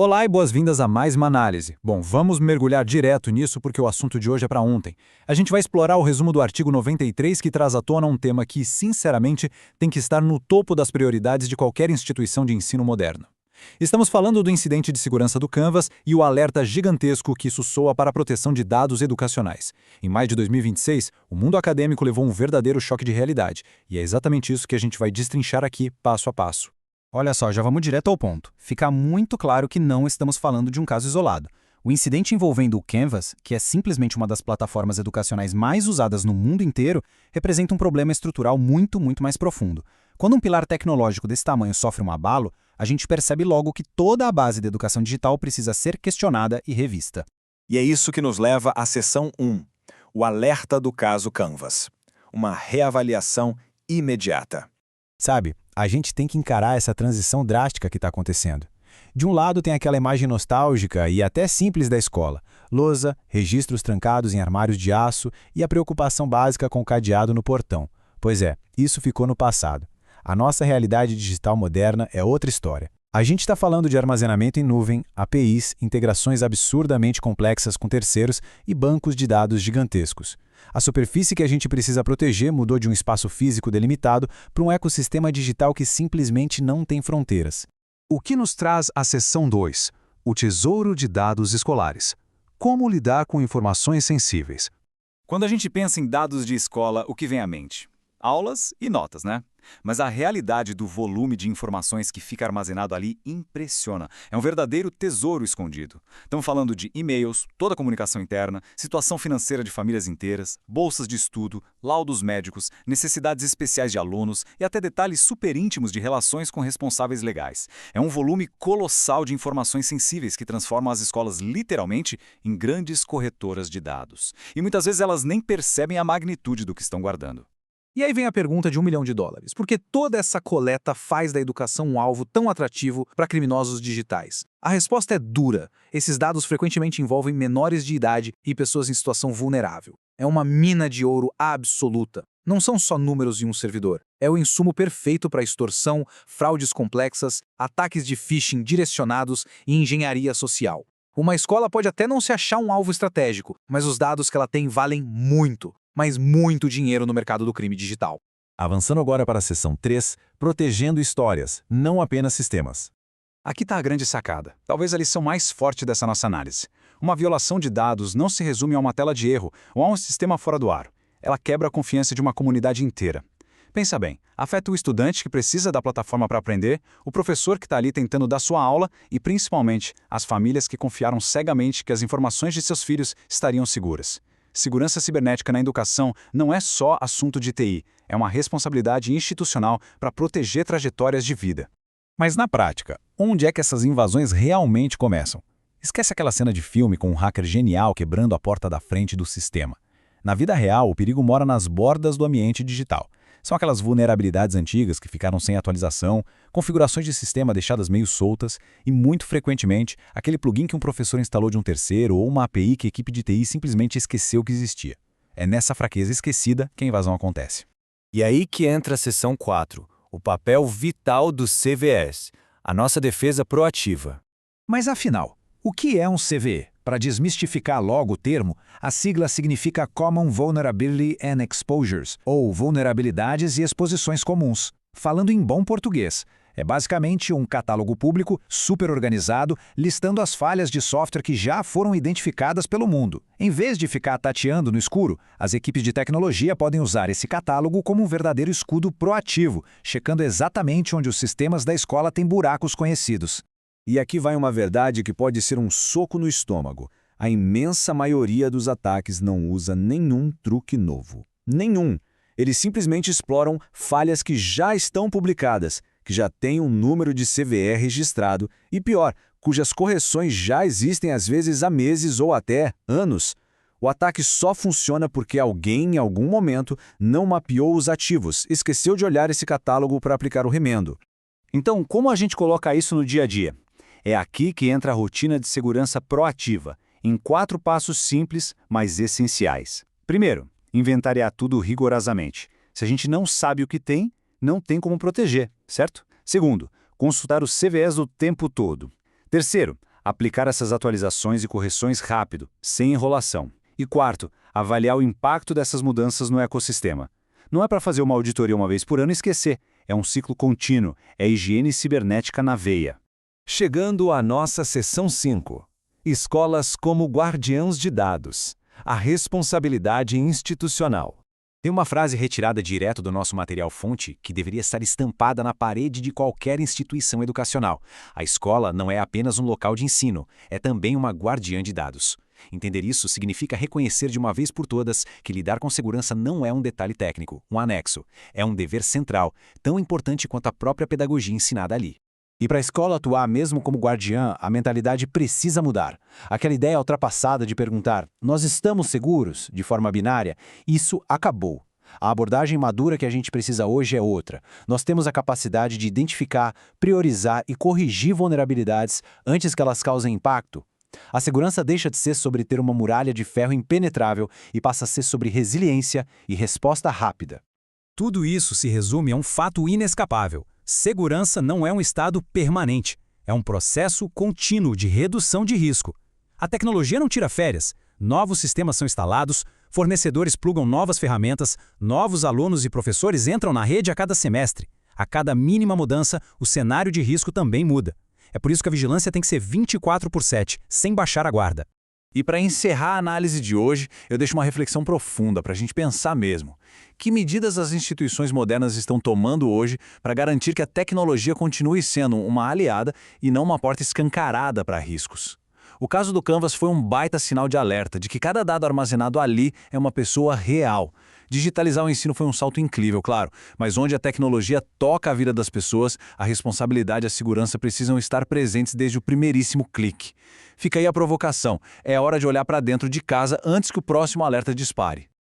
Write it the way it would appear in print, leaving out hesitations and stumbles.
Olá e boas-vindas a mais uma análise. Bom, vamos mergulhar direto nisso porque o assunto de hoje é para ontem. A gente vai explorar o resumo do artigo 93 que traz à tona um tema que, sinceramente, tem que estar no topo das prioridades de qualquer instituição de ensino moderno. Estamos falando do incidente de segurança do Canvas e o alerta gigantesco que isso soa para a proteção de dados educacionais. Em maio de 2026, o mundo acadêmico levou um verdadeiro choque de realidade, e é exatamente isso que a gente vai destrinchar aqui, passo a passo. Olha só, já vamos direto ao ponto. Fica muito claro que não estamos falando de um caso isolado. O incidente envolvendo o Canvas, que é simplesmente uma das plataformas educacionais mais usadas no mundo inteiro, representa um problema estrutural muito mais profundo. Quando um pilar tecnológico desse tamanho sofre um abalo, a gente percebe logo que toda a base da educação digital precisa ser questionada e revista. E é isso que nos leva à seção 1, o alerta do caso Canvas. Uma reavaliação imediata. Sabe, a gente tem que encarar essa transição drástica que está acontecendo. De um lado tem aquela imagem nostálgica e até simples da escola, lousa, registros trancados em armários de aço e a preocupação básica com o cadeado no portão. Pois é, isso ficou no passado. A nossa realidade digital moderna é outra história. A gente está falando de armazenamento em nuvem, APIs, integrações absurdamente complexas com terceiros e bancos de dados gigantescos. A superfície que a gente precisa proteger mudou de um espaço físico delimitado para um ecossistema digital que simplesmente não tem fronteiras. O que nos traz a seção 2, o tesouro de dados escolares. Como lidar com informações sensíveis? Quando a gente pensa em dados de escola, o que vem à mente? Aulas e notas, né? Mas a realidade do volume de informações que fica armazenado ali impressiona. É um verdadeiro tesouro escondido. Estamos falando de e-mails, toda a comunicação interna, situação financeira de famílias inteiras, bolsas de estudo, laudos médicos, necessidades especiais de alunos e até detalhes super íntimos de relações com responsáveis legais. É um volume colossal de informações sensíveis que transformam as escolas literalmente em grandes corretoras de dados. E muitas vezes elas nem percebem a magnitude do que estão guardando. E aí vem a pergunta de $1 milhão. Por que toda essa coleta faz da educação um alvo tão atrativo para criminosos digitais? A resposta é dura. Esses dados frequentemente envolvem menores de idade e pessoas em situação vulnerável. É uma mina de ouro absoluta. Não são só números em um servidor. É o insumo perfeito para extorsão, fraudes complexas, ataques de phishing direcionados e engenharia social. Uma escola pode até não se achar um alvo estratégico, mas os dados que ela tem valem muito. Mas muito dinheiro no mercado do crime digital. Avançando agora para a seção 3, protegendo histórias, não apenas sistemas. Aqui está a grande sacada, talvez a lição mais forte dessa nossa análise. Uma violação de dados não se resume a uma tela de erro ou a um sistema fora do ar. Ela quebra a confiança de uma comunidade inteira. Pensa bem, afeta o estudante que precisa da plataforma para aprender, o professor que está ali tentando dar sua aula e, principalmente, as famílias que confiaram cegamente que as informações de seus filhos estariam seguras. Segurança cibernética na educação não é só assunto de TI, é uma responsabilidade institucional para proteger trajetórias de vida. Mas na prática, onde é que essas invasões realmente começam? Esquece aquela cena de filme com um hacker genial quebrando a porta da frente do sistema. Na vida real, o perigo mora nas bordas do ambiente digital. São aquelas vulnerabilidades antigas que ficaram sem atualização, configurações de sistema deixadas meio soltas e, muito frequentemente, aquele plugin que um professor instalou de um terceiro ou uma API que a equipe de TI simplesmente esqueceu que existia. É nessa fraqueza esquecida que a invasão acontece. E aí que entra a seção 4, o papel vital do CVEs, a nossa defesa proativa. Mas afinal, o que é um CVE? Para desmistificar logo o termo, a sigla significa Common Vulnerability and Exposures, ou vulnerabilidades e exposições comuns. Falando em bom português, é basicamente um catálogo público super organizado, listando as falhas de software que já foram identificadas pelo mundo. Em vez de ficar tateando no escuro, as equipes de tecnologia podem usar esse catálogo como um verdadeiro escudo proativo, checando exatamente onde os sistemas da escola têm buracos conhecidos. E aqui vai uma verdade que pode ser um soco no estômago. A imensa maioria dos ataques não usa nenhum truque novo. Nenhum. Eles simplesmente exploram falhas que já estão publicadas, que já têm um número de CVE registrado e, pior, cujas correções já existem às vezes há meses ou até anos. O ataque só funciona porque alguém, em algum momento, não mapeou os ativos, esqueceu de olhar esse catálogo para aplicar o remendo. Então, como a gente coloca isso no dia a dia? É aqui que entra a rotina de segurança proativa, em 4 passos simples, mas essenciais. Primeiro, inventariar tudo rigorosamente. Se a gente não sabe o que tem, não tem como proteger, certo? Segundo, consultar os CVEs o tempo todo. Terceiro, Aplicar essas atualizações e correções rápido, sem enrolação. E quarto, avaliar o impacto dessas mudanças no ecossistema. Não é para fazer uma auditoria uma vez por ano e esquecer. É um ciclo contínuo, é higiene cibernética na veia. Chegando à nossa seção 5. Escolas como guardiãos de dados. A responsabilidade institucional. Tem uma frase retirada direto do nosso material-fonte que deveria estar estampada na parede de qualquer instituição educacional. A escola não é apenas um local de ensino, é também uma guardiã de dados. Entender isso significa reconhecer de uma vez por todas que lidar com segurança não é um detalhe técnico, um anexo. É um dever central, tão importante quanto a própria pedagogia ensinada ali. E para a escola atuar mesmo como guardiã, a mentalidade precisa mudar. Aquela ideia ultrapassada de perguntar, nós estamos seguros, de forma binária, isso acabou. A abordagem madura que a gente precisa hoje é outra. Nós temos a capacidade de identificar, priorizar e corrigir vulnerabilidades antes que elas causem impacto. A segurança deixa de ser sobre ter uma muralha de ferro impenetrável e passa a ser sobre resiliência e resposta rápida. Tudo isso se resume a um fato inescapável. Segurança não é um estado permanente, é um processo contínuo de redução de risco. A tecnologia não tira férias, novos sistemas são instalados, fornecedores plugam novas ferramentas, novos alunos e professores entram na rede a cada semestre. A cada mínima mudança, o cenário de risco também muda. É por isso que a vigilância tem que ser 24/7, sem baixar a guarda. E para encerrar a análise de hoje, eu deixo uma reflexão profunda para a gente pensar mesmo. Que medidas as instituições modernas estão tomando hoje para garantir que a tecnologia continue sendo uma aliada e não uma porta escancarada para riscos? O caso do Canvas foi um baita sinal de alerta de que cada dado armazenado ali é uma pessoa real. Digitalizar o ensino foi um salto incrível, claro, mas onde a tecnologia toca a vida das pessoas, a responsabilidade e a segurança precisam estar presentes desde o primeiríssimo clique. Fica aí a provocação. É hora de olhar para dentro de casa antes que o próximo alerta dispare.